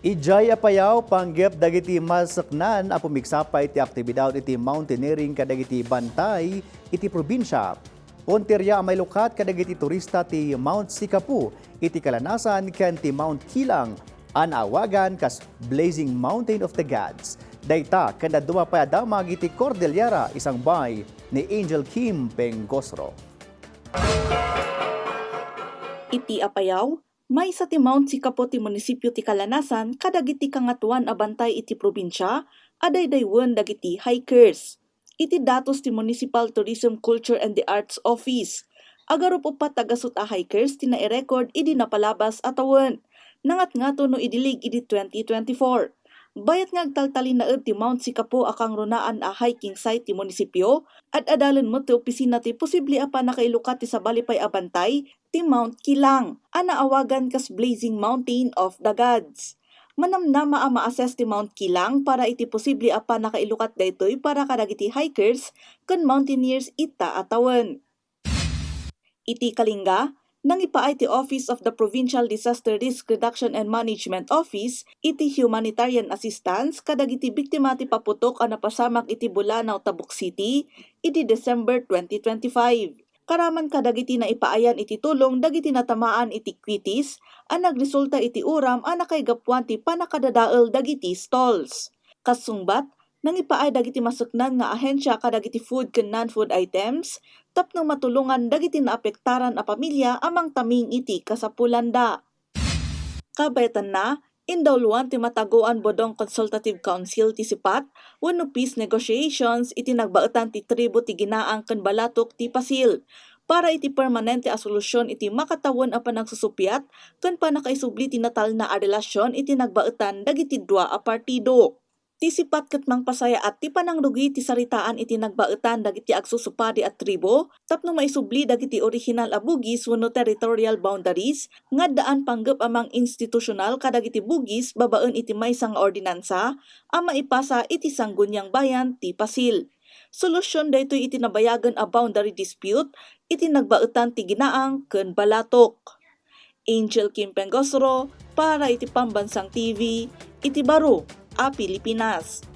Ijay apayaw panggep dagiti masaknan a pumigsapay iti aktibidad iti mountaineering kadagiti bantay iti probinsya. Ponterya may lukat kadagiti turista ti Mount Sikapu iti kalanasan ken ti Mount Kilang an awagan kas Blazing Mountain of the Gods. Dayta kanda dumapay damag iti Cordillera isang bay ni Angel Kim Pengosro. Iti apayaw, may sa ti Mount Sikapo ti munisipyo ti Kalanasan kadagiti kangatuan a bantay iti probinsya, aday-daywen dagiti hikers. Iti datos ti Municipal Tourism Culture and the Arts Office. Agarup upat tagasut a hikers ti nai-record idi napalabas atawen. Nangat nga to no idilig idi 2024. Bayat nga agtaltalin na ti Mount Sikapo akang runaan a hiking site ti munisipyo at adalan mo ti opisina ti posible apa nakailukat ti sabalipay a bantay ti Mount Kilang, ana awagan kas Blazing Mountain of the Gods. Manamnama a ma-assess ti Mount Kilang para iti posible apa nakailukat daytoy para kadagiti hikers ken mountaineers ita atawan. Iti Kalinga, nang ipaay ti Office of the Provincial Disaster Risk Reduction and Management Office iti humanitarian assistance kadagiti biktima ti paputok a napasamak iti Bulanaw, Tabuk City iti December 2025. Karaman kadagiti na ipaayan iti tulong dagiti natamaan iti quitis a nagresulta iti uram a nakaigapwan ti panakadadael dagiti stalls. Kasungbat, nang ipaay dagiti masuknan nga ahensya kadagiti food ken non-food items tapno matulungan dagiti naapektaran a pamilya amang taming iti kasapulanda. Kabayatan na, indawluan ti Mataguan Bodong Consultative Council ti Sipat, wenno peace negotiations iti nagbaetan ti tribo ti Ginaang ken Balatok ti Pasil para iti permanente a solusyon iti makatawon a panagsusupyat ken panakaisubli ti natal na a relasyon iti nagbaetan dagiti dua a partido. Ti Sipat ket mangpasaya at ti panangrugi ti saritaan iti nagbaetan dagiti agsusupadi at tribo tapno maisubli dagiti original a bugis wenno territorial boundaries nga daan panggep amang institusyonal kadagiti bugis babaen iti maysa nga ordinansa a maipasa iti Sangguniang Bayan ti Pasil. Solusyon daytoy iti nabayagan a boundary dispute iti nagbaetan ti Ginaang ken Balatok. Angel Kim Pengosro para iti Pambansang TV iti Baro a Pilipinas.